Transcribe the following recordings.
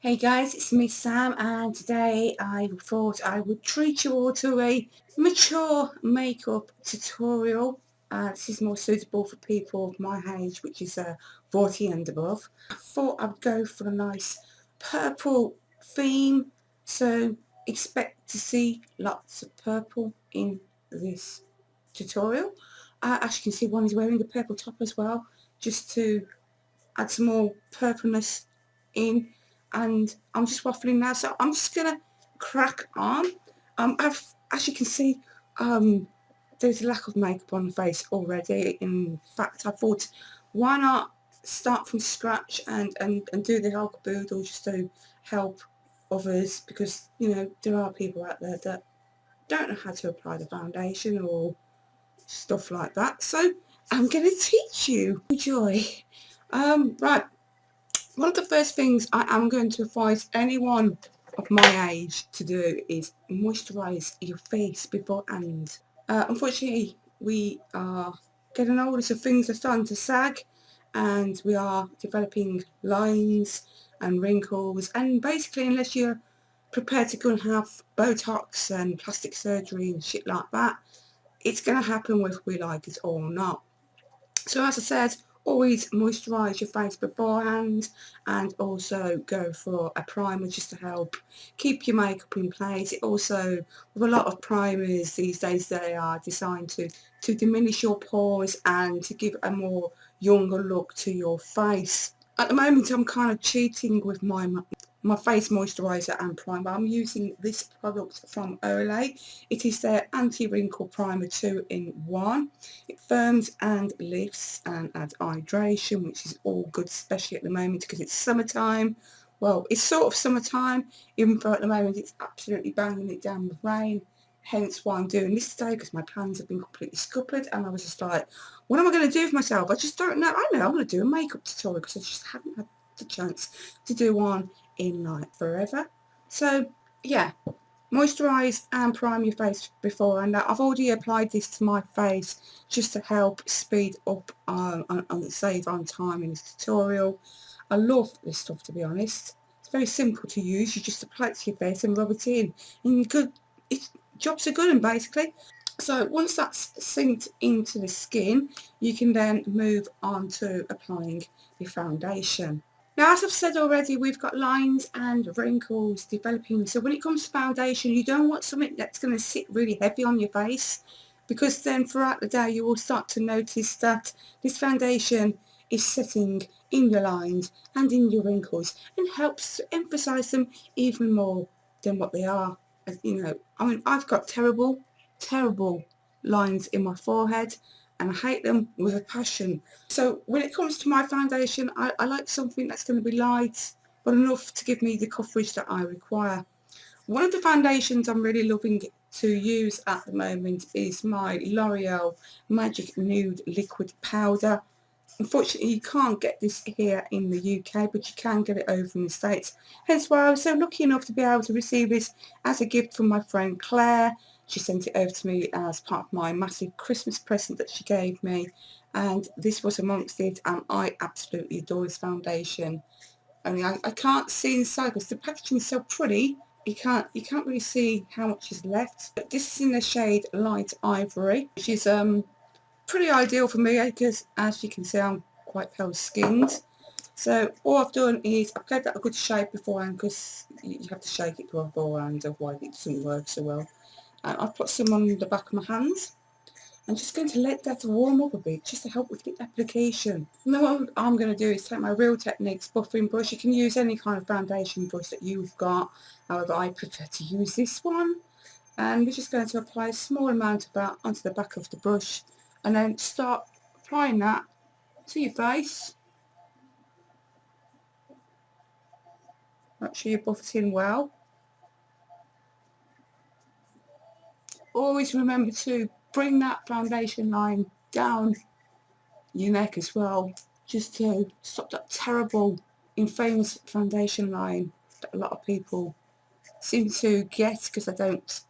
Hey guys, it's me Sam, and today I thought I would treat you all to a mature makeup tutorial. This is more suitable for people of my age, which is 40 and above. I thought I'd go for a nice purple theme, so expect to see lots of purple in this tutorial. As you can see, one is wearing a purple top as well, just to add some more purpleness in, and I'm just waffling now, so I'm just gonna crack on. As you can see, there's a lack of makeup on the face already. In fact, I thought, why not start from scratch and do the alkaboodle just to help others, because there are people out there that don't know how to apply the foundation or stuff like that, so I'm going to teach you. Enjoy. Right, one of the first things I am going to advise anyone of my age to do is moisturise your face beforehand. Unfortunately, we are getting older, so things are starting to sag, and we are developing lines and wrinkles, and basically unless you're prepared to go and have Botox and plastic surgery and shit like that, it's going to happen whether we like it or not. So as I said, always moisturise your face beforehand, and also go for a primer just to help keep your makeup in place. It also, with a lot of primers these days, they are designed to diminish your pores and to give a more younger look to your face. At the moment I'm kind of cheating with my face moisturiser and primer. I'm using this product from Olay. It is their anti-wrinkle primer 2-in-1. It firms and lifts and adds hydration, which is all good, especially at the moment because it's summertime. Well, it's sort of summertime, even though at the moment it's absolutely banging it down with rain. Hence why I'm doing this today, because my plans have been completely scuppered, and I was just like, what am I going to do for myself? I just don't know. I know I'm going to do a makeup tutorial because I just haven't had the chance to do one in like forever. So yeah, moisturise and prime your face before, and I've already applied this to my face just to help speed up and save on time in this tutorial. I love this stuff, to be honest. It's very simple to use. You just apply it to your face and rub it in, and you're good. Jobs are good, and basically, so once that's synced into the skin, you can then move on to applying your foundation. Now, as I've said already, we've got lines and wrinkles developing, so when it comes to foundation, you don't want something that's going to sit really heavy on your face, because then throughout the day you will start to notice that this foundation is sitting in your lines and in your wrinkles, and helps to emphasise them even more than what they are. I mean, I've got terrible lines in my forehead, and I hate them with a passion. So when it comes to my foundation, I like something that's going to be light, but enough to give me the coverage that I require. One of the foundations I'm really loving to use at the moment is my L'Oreal Magic Nude Liquid Powder. Unfortunately, you can't get this here in the UK, but you can get it over in the States. Hence why I was so lucky enough to be able to receive this as a gift from my friend Claire. She sent it over to me as part of my massive Christmas present that she gave me, and this was amongst it, and I absolutely adore this foundation. I mean, I can't see inside because the packaging is so pretty. You can't really see how much is left. But this is in the shade Light Ivory, which is pretty ideal for me because, as you can see, I'm quite pale skinned. So all I've done is I've gave that a good shake beforehand, because you have to shake it beforehand, otherwise it doesn't work so well. And I've put some on the back of my hands. I'm just going to let that warm up a bit just to help with the application. And then what I'm going to do is take my Real Techniques buffing brush. You can use any kind of foundation brush that you've got, however I prefer to use this one. And we're just going to apply a small amount of that onto the back of the brush, and then start applying that to your face. Make sure you buff it in well. Always remember to bring that foundation line down your neck as well, just to stop that terrible, infamous foundation line that a lot of people seem to get because they don't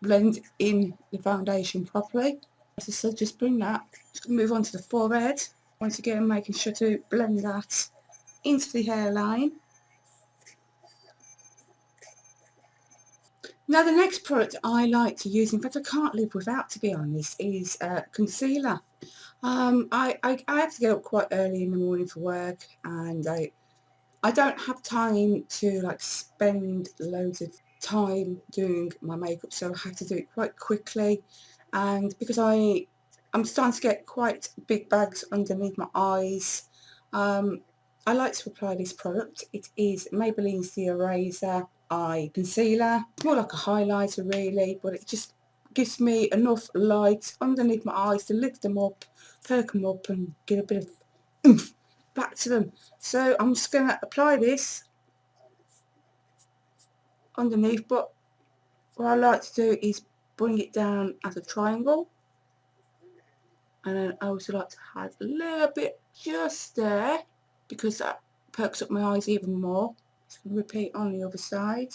blend in the foundation properly. As I said, just bring that. Just going to move on to the forehead. Once again, making sure to blend that into the hairline. Now the next product I like to use, in fact I can't live without to be honest, is concealer. I have to get up quite early in the morning for work, and I don't have time to like spend loads of time doing my makeup, so I have to do it quite quickly. And because I'm starting to get quite big bags underneath my eyes, um, I like to apply this product. It is Maybelline's The Eraser Eye Concealer. More like a highlighter really, but it just gives me enough light underneath my eyes to lift them up, perk them up and get a bit of oomph back to them. So I'm just going to apply this underneath, but what I like to do is bring it down as a triangle, and then I also like to add a little bit just there because that perks up my eyes even more. Just going to repeat on the other side.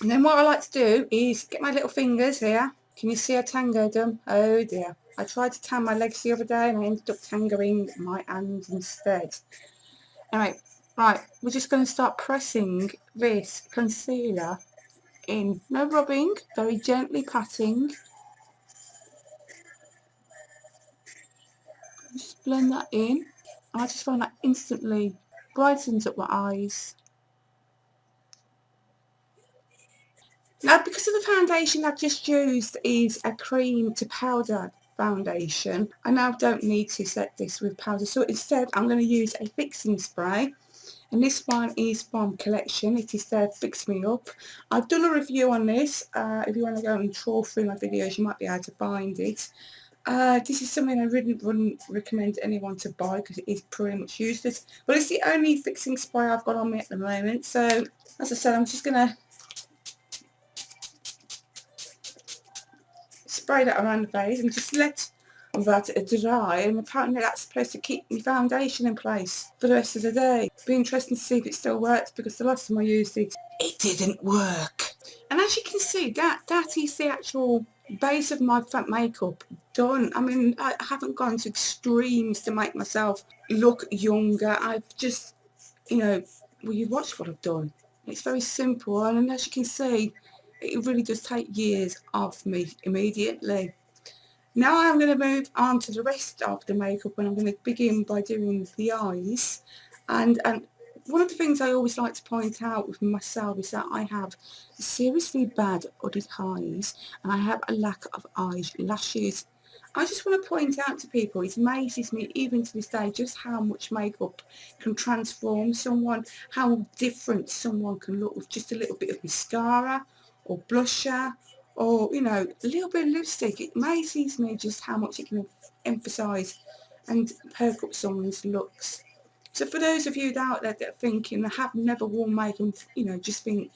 And then what I like to do is get my little fingers here. Can you see I tangoed them? Oh dear. I tried to tan my legs the other day and I ended up tangoing my hands instead. Anyway, right, we're just going to start pressing this concealer in. No rubbing, very gently patting. Just blend that in. I just find that instantly brightens up my eyes. Now, because of the foundation I've just used is a cream to powder foundation, I now don't need to set this with powder, so instead I'm going to use a fixing spray, and this one is from Collection. It is their Fix Me Up. I've done a review on this. If you want to go and trawl through my videos you might be able to find it. This is something I wouldn't recommend anyone to buy because it is pretty much useless, but it's the only fixing spray I've got on me at the moment. So as I said, I'm just going to spray that around the face and just let that dry, and apparently that's supposed to keep my foundation in place for the rest of the day. It'll be interesting to see if it still works, because the last time I used it, it didn't work. And as you can see, that is the actual base of my makeup done. I mean, I haven't gone to extremes to make myself look younger. I've just, you know, well, you've watched what I've done. It's very simple, and as you can see, it really does take years off me immediately. Now I'm going to move on to the rest of the makeup, and I'm going to begin by doing the eyes. And one of the things I always like to point out with myself is that I have seriously bad hooded eyes, and I have a lack of eyelashes. I just want to point out to people, it amazes me even to this day just how much makeup can transform someone, how different someone can look with just a little bit of mascara or blusher, or, you know, a little bit of lipstick. It amazes me just how much it can emphasise and perk up someone's looks. So for those of you out there that are thinking, I have never worn makeup, you know, just think,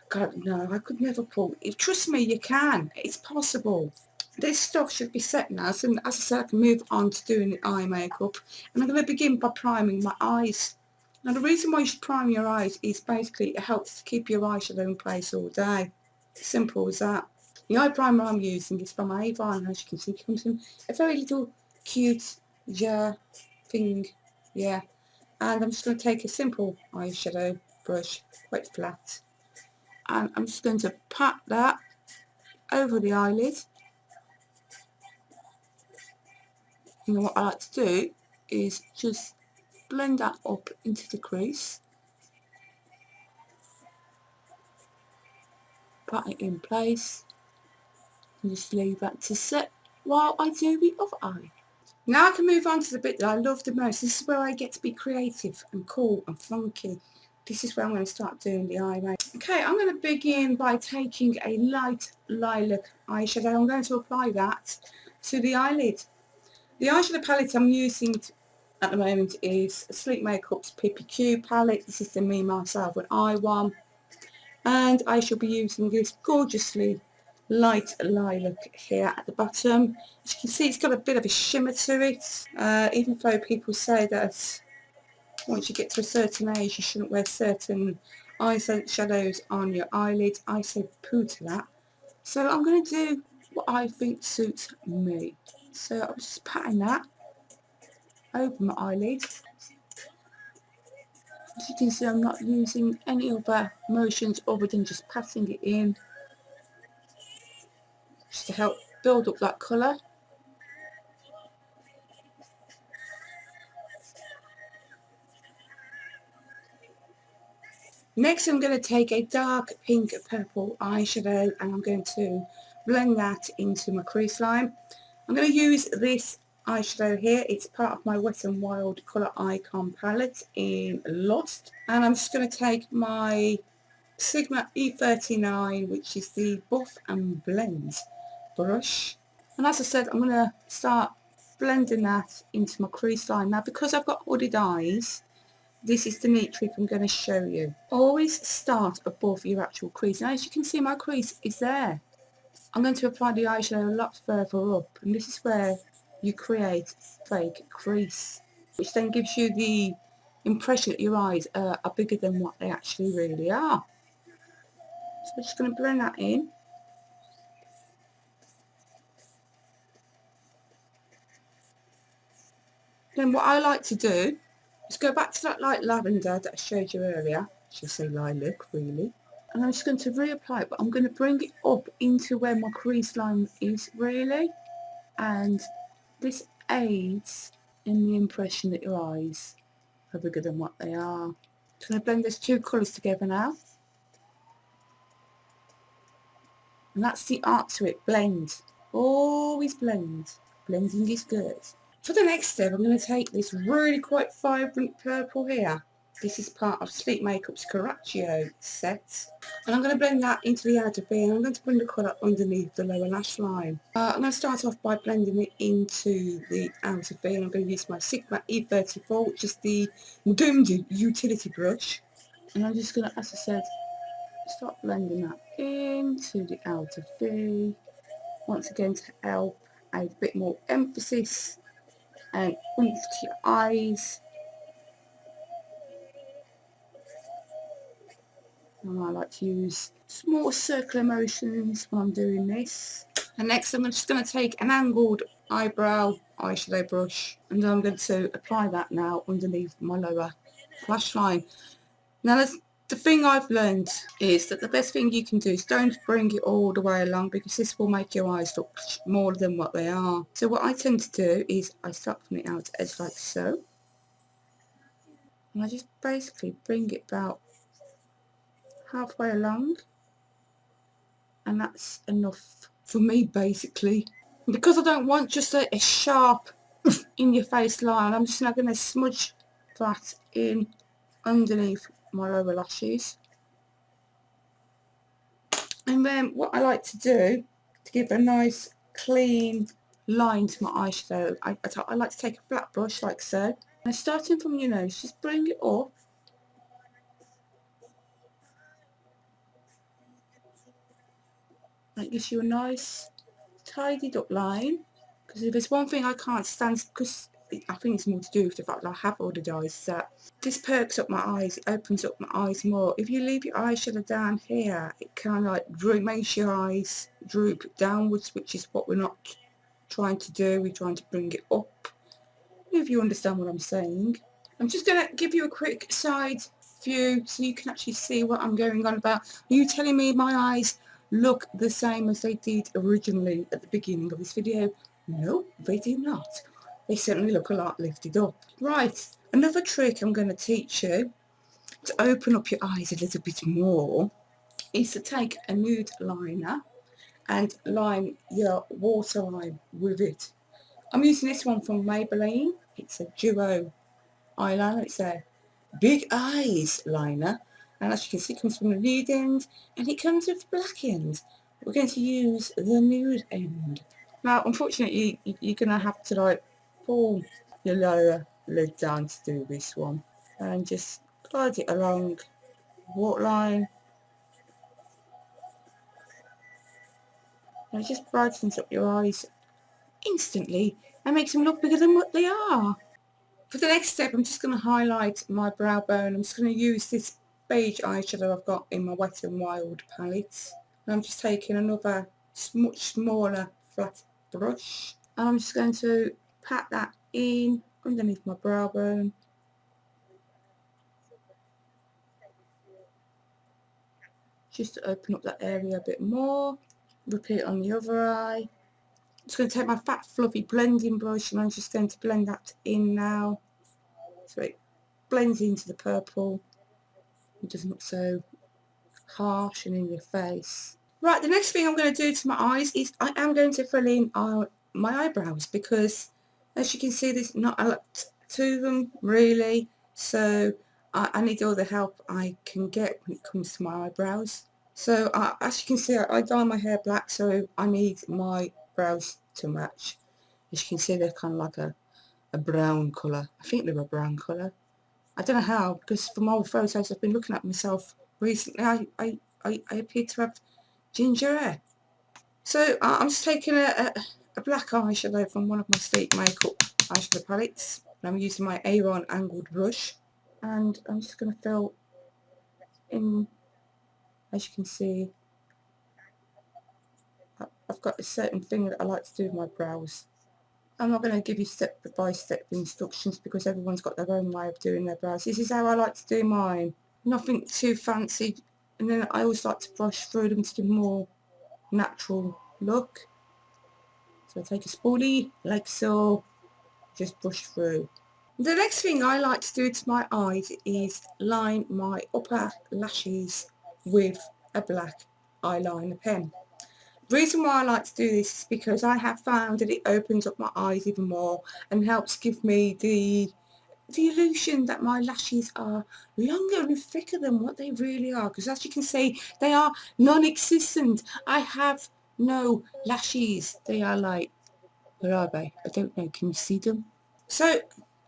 God, no, I could never pull it. Trust me, you can. It's possible. This stuff should be set now, so as I said, I can move on to doing the eye makeup, and I'm going to begin by priming my eyes. Now the reason why you should prime your eyes is basically it helps to keep your eyeshadow in place all day. Simple as that. The eye primer I'm using is from Avon, as you can see it comes in a very little cute jar thing, yeah. And I'm just going to take a simple eyeshadow brush, quite flat, and I'm just going to pat that over the eyelid. And what I like to do is just blend that up into the crease, pat it in place, and just leave that to set while I do the other eye. Now I can move on to the bit that I love the most. This is where I get to be creative and cool and funky. This is where I'm going to start doing the eye makeup. Okay, I'm going to begin by taking a light lilac eyeshadow. I'm going to apply that to the eyelid. The eyeshadow palette I'm using at the moment is Sleek Makeup's PPQ palette. This is the Me, Myself and I one. And I shall be using this gorgeously light lilac here at the bottom. As you can see, it's got a bit of a shimmer to it, even though people say that once you get to a certain age you shouldn't wear certain eyeshadows on your eyelids. I say poo to that. So I'm going to do what I think suits me. So I'm just patting that over my eyelid. As you can see, I'm not using any other motions other than just patting it in, just to help build up that colour. Next I'm going to take a dark pink purple eyeshadow and I'm going to blend that into my crease line. I'm going to use this eyeshadow here. It's part of my Wet n Wild Colour Icon palette in Lost. And I'm just going to take my Sigma E39, which is the Buff and Blend brush. And as I said, I'm going to start blending that into my crease line. Now, because I've got hooded eyes, this is the neat trick I'm going to show you. Always start above your actual crease. Now, as you can see, my crease is there. I'm going to apply the eyeshadow a lot further up, and this is where you create fake crease, which then gives you the impression that your eyes are bigger than what they actually really are. So I'm just going to blend that in. Then what I like to do is go back to that light lavender that I showed you earlier. I should say lilac, really. And I'm just going to reapply it, but I'm going to bring it up into where my crease line is, really. And this aids in the impression that your eyes are bigger than what they are. So I'm going to blend those two colours together now. And that's the art to it, blend. Always blend. Blending is good. For the next step, I'm going to take this really quite vibrant purple here. This is part of Sleep Makeup's Carraccio set. And I'm going to blend that into the outer V, and I'm going to bring the colour underneath the lower lash line. I'm going to start off by blending it into the outer V, and I'm going to use my Sigma E34, which is the doomed utility brush. And I'm just going to, as I said, start blending that into the outer V. Once again, to help add a bit more emphasis and oomph to your eyes. And I like to use small circular motions when I'm doing this. And next I'm just going to take an angled eyebrow eyeshadow brush, and I'm going to apply that now underneath my lower lash line. Now the thing I've learned is that the best thing you can do is don't bring it all the way along, because this will make your eyes look more than what they are. So what I tend to do is I start from the outer edge like so, and I just basically bring it about halfway along, and that's enough for me basically. And because I don't want just a sharp in your face line, I'm just now going to smudge that in underneath my lower lashes. And then what I like to do to give a nice clean line to my eyeshadow, I like to take a flat brush like so, and starting from your nose, just bring it up. That gives you a nice tidied up line, because if there's one thing I can't stand, because I think it's more to do with the fact that I have ordered eyes, is that this perks up my eyes, it opens up my eyes more. If you leave your eyeshadow down here, it kind of like makes your eyes droop downwards, which is what we're not trying to do. We're trying to bring it up, if you understand what I'm saying. I'm just going to give you a quick side view so you can actually see what I'm going on about. Are you telling me my eyes look the same as they did originally at the beginning of this video? No, they do not. They certainly look a lot lifted up. Right, another trick I'm going to teach you to open up your eyes a little bit more is to take a nude liner and line your waterline with it. I'm using this one from Maybelline. It's a duo eyeliner. It's a big eyes liner, and as you can see, it comes from the nude end and it comes with the black end. We're going to use the nude end. Now unfortunately you're going to have to like pull your lower lid down to do this one, and just glide it along the waterline, and it just brightens up your eyes instantly and makes them look bigger than what they are. For the next step, I'm just going to highlight my brow bone. I'm just going to use this beige eyeshadow I've got in my Wet n Wild palette. And I'm just taking another much smaller flat brush, and I'm just going to pat that in underneath my brow bone. just to open up that area a bit more. Repeat on the other eye. I'm just going to take my fat fluffy blending brush and I'm just going to blend that in now so it blends into the purple. It doesn't look so harsh and in your face. Right, the next thing I'm going to do to my eyes is I am going to fill in my eyebrows, because as you can see there's not a lot to them really, so I need all the help I can get when it comes to my eyebrows. So as you can see, I dye my hair black, so I need my brows to match. As you can see, they're kind of like a brown colour. I think they're a brown colour. I don't know how, because from old photos I've been looking at myself recently, I appear to have ginger hair. So I'm just taking a black eyeshadow from one of my Sleek Makeup eyeshadow palettes. And I'm using my Aeron angled brush, and I'm just going to fill in. As you can see, I've got a certain thing that I like to do with my brows. I'm not going to give you step-by-step instructions because everyone's got their own way of doing their brows. This is how I like to do mine. Nothing too fancy, and then I always like to brush through them to give more natural look. So I take a spoolie like so, just brush through. The next thing I like to do to my eyes is line my upper lashes with a black eyeliner pen. The reason why I like to do this is because I have found that it opens up my eyes even more and helps give me the illusion that my lashes are longer and thicker than what they really are, because as you can see they are non-existent. I have no lashes. They are like, where are they? I don't know, can you see them? So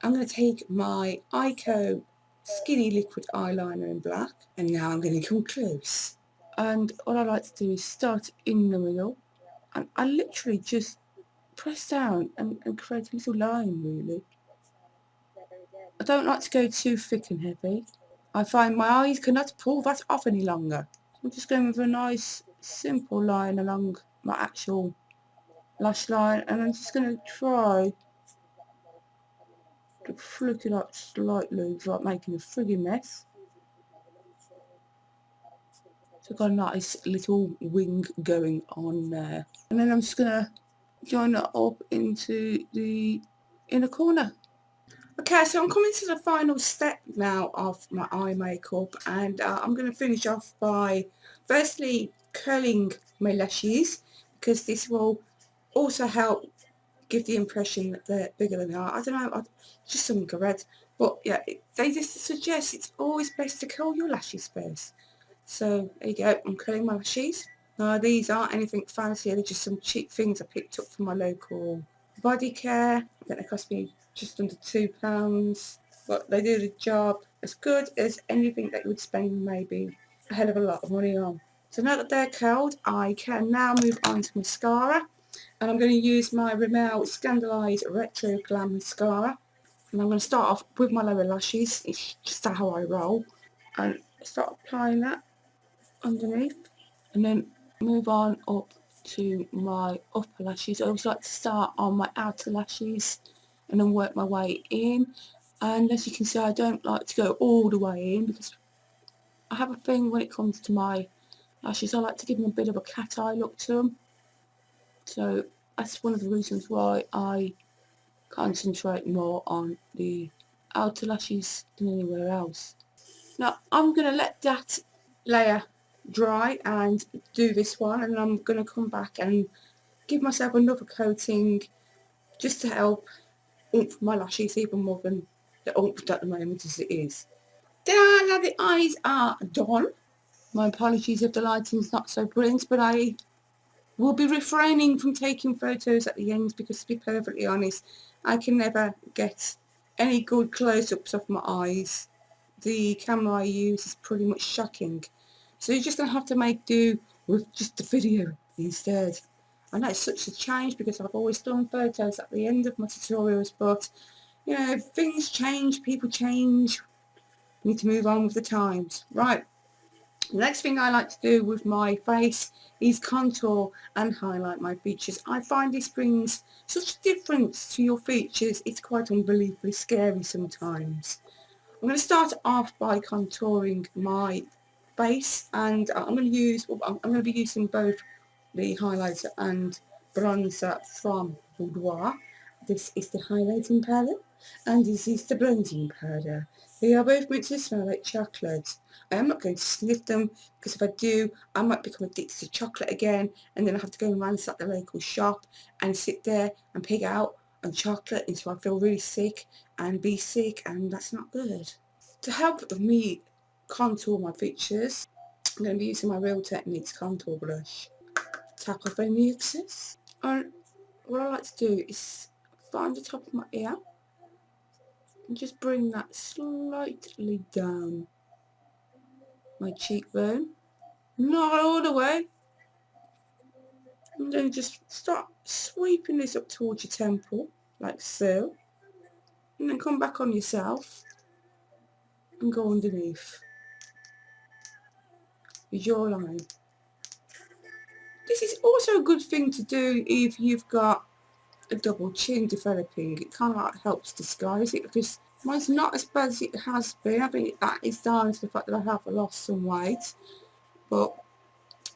I'm going to take my Eyeko Skinny Liquid Eyeliner in black, and now I'm going to come close, and all I like to do is start in the middle, and I literally just press down and create a little line really. I don't like to go too thick and heavy. I find my eyes cannot pull that off any longer. I'm just going with a nice simple line along my actual lash line, and I'm just going to try to flick it up slightly without making a frigging mess. So I've got a nice little wing going on there. And then I'm just going to join that up into the inner corner. Okay, so I'm coming to the final step now of my eye makeup, and I'm going to finish off by firstly curling my lashes, because this will also help give the impression that they're bigger than they are. I don't know, just something I read, but yeah, they just suggest it's always best to curl your lashes first. So there you go, I'm curling my lashes. Now these aren't anything fancy, they're just some cheap things I picked up from my local body care. I think they cost me just under £2, but they do the job as good as anything that you would spend maybe a hell of a lot of money on. So now that they're curled, I can now move on to mascara, and I'm going to use my Rimmel Scandalise Retro Glam Mascara, and I'm going to start off with my lower lashes. It's just how I roll, and start applying that underneath, and then move on up to my upper lashes. I always like to start on my outer lashes and then work my way in, and as you can see I don't like to go all the way in because I have a thing when it comes to my lashes, I like to give them a bit of a cat eye look to them, so that's one of the reasons why I concentrate more on the outer lashes than anywhere else. Now I'm going to let that layer dry and do this one, and I'm going to come back and give myself another coating just to help oomph my lashes even more than the oomph at the moment as it is. Ta-da! Now the eyes are done. My apologies if the lighting's not so brilliant, but I will be refraining from taking photos at the end because, to be perfectly honest, I can never get any good close-ups of my eyes. The camera I use is pretty much shocking, so you're just going to have to make do with just the video instead. I know it's such a change because I've always done photos at the end of my tutorials, but you know, things change, people change, you need to move on with the times. Right, the next thing I like to do with my face is contour and highlight my features. I find this brings such a difference to your features, it's quite unbelievably scary sometimes. I'm going to start off by contouring my base, and I'm going to be using both the highlighter and bronzer from Boudoir. This is the highlighting powder and this is the blending powder. They are both meant to smell like chocolate. I am not going to sniff them because if I do I might become addicted to chocolate again, and then I have to go and ransack the local shop and sit there and pig out on chocolate until I feel really sick and be sick, and that's not good. To help me contour my features, I'm going to be using my Real Techniques contour brush. Tap off any excess. And what I like to do is find the top of my ear and just bring that slightly down my cheekbone. Not all the way. And then just start sweeping this up towards your temple, like so. And then come back on yourself and go underneath your jawline. This is also a good thing to do if you've got a double chin developing. It kind of like helps disguise it because mine's not as bad as it has been. I think that is down to the fact that I have lost some weight, but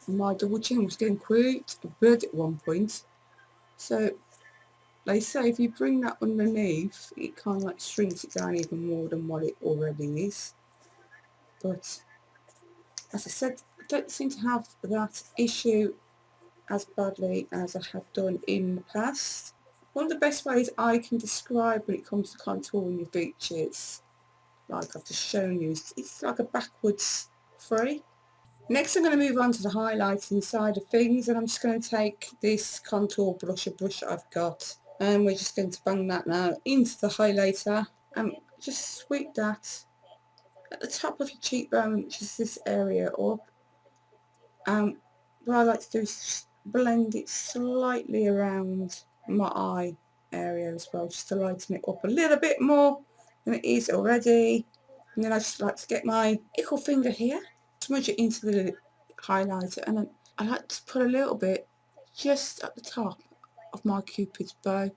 my double chin was getting quite bad at one point. So they say if you bring that underneath, it kind of like shrinks it down even more than what it already is. But as I said, I don't seem to have that issue as badly as I have done in the past. One of the best ways I can describe when it comes to contouring your features, like I've just shown you, it's like a backwards three. Next I'm going to move on to the highlighting side of things, and I'm just going to take this contour brush, a brush that I've got, and we're just going to bang that now into the highlighter and just sweep that at the top of your cheekbone, which is this area up. What I like to do is just blend it slightly around my eye area as well, just to lighten it up a little bit more than it is already. And then I just like to get my equal finger here, smudge it into the highlighter, and then I like to put a little bit just at the top of my Cupid's bow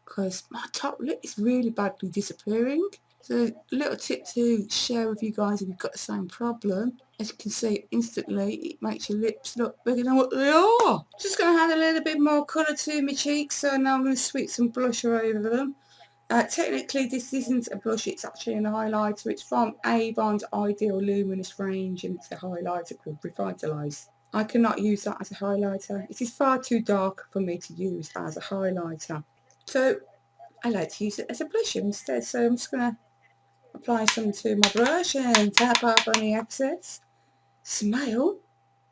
because my top lip is really badly disappearing. So a little tip to share with you guys if you've got the same problem. As you can see, instantly it makes your lips look bigger than what they are. Just going to add a little bit more colour to my cheeks, so now I'm going to sweep some blusher over them. Technically this isn't a blush, it's actually an highlighter. It's from Avon's Ideal Luminous range and it's a highlighter called Revitalise. I cannot use that as a highlighter. It is far too dark for me to use as a highlighter. So I like to use it as a blusher instead. So I'm just going to apply some to my brush and tap off any excess. Smile.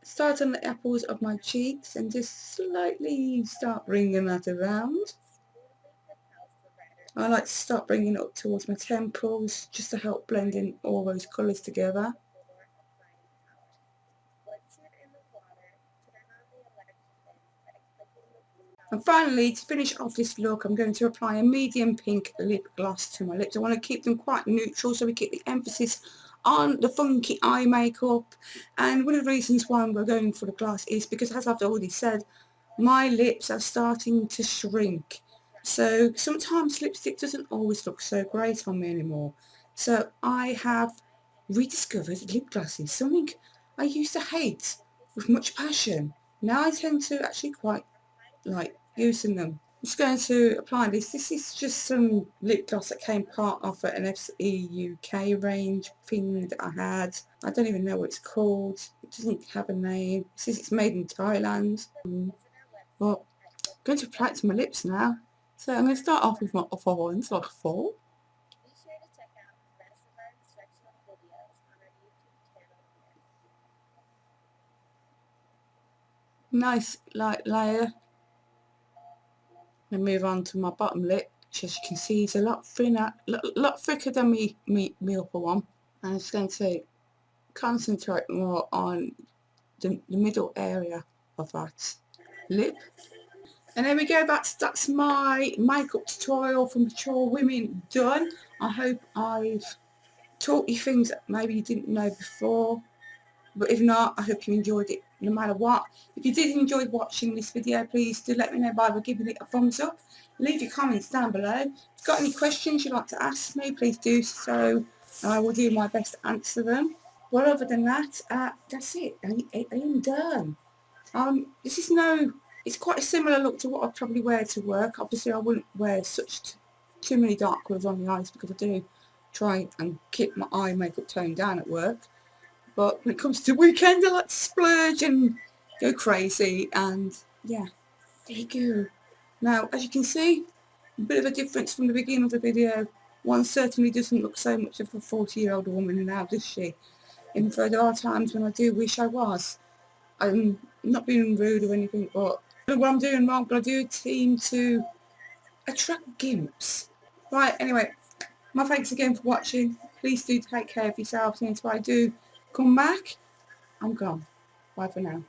Start on the apples of my cheeks and just slightly start bringing that around. I like to start bringing it up towards my temples just to help blend in all those colours together. And finally, to finish off this look, I'm going to apply a medium pink lip gloss to my lips. I want to keep them quite neutral so we keep the emphasis on the funky eye makeup. And one of the reasons why I'm going for the gloss is because, as I've already said, my lips are starting to shrink. So sometimes lipstick doesn't always look so great on me anymore. So I have rediscovered lip glosses, something I used to hate with much passion. Now I tend to actually quite like using them. I'm just going to apply this. This is just some lip gloss that came part of an FE UK range thing that I had. I don't even know what it's called. It doesn't have a name. It says it's made in Thailand. Well, I'm going to apply it to my lips now. So I'm going to start off with my upper ones, like 4. Nice light layer. Then move on to my bottom lip, which as you can see is a lot thinner, lot thicker than me upper one. And I'm just going to concentrate more on the middle area of that lip. And there we go, that's my makeup tutorial for mature women done. I hope I've taught you things that maybe you didn't know before, but if not, I hope you enjoyed it no matter what. If you did enjoy watching this video, please do let me know by giving it a thumbs up. Leave your comments down below. If you've got any questions you'd like to ask me, please do so, and I will do my best to answer them. Well, other than that, that's it. I am done. This is it's quite a similar look to what I'd probably wear to work. Obviously, I wouldn't wear too many dark colours on the eyes because I do try and keep my eye makeup toned down at work. But when it comes to weekend, I like to splurge and go crazy. And yeah, there you go. Now, as you can see, a bit of a difference from the beginning of the video. One certainly doesn't look so much of a 40-year-old woman now, does she? Even though there are times when I do wish I was. I'm not being rude or anything, but I don't know what I'm doing wrong, but I do seem to attract gimps. Right, anyway, my thanks again for watching. Please do take care of yourselves, and if I do come back, I'm gone. Bye for now.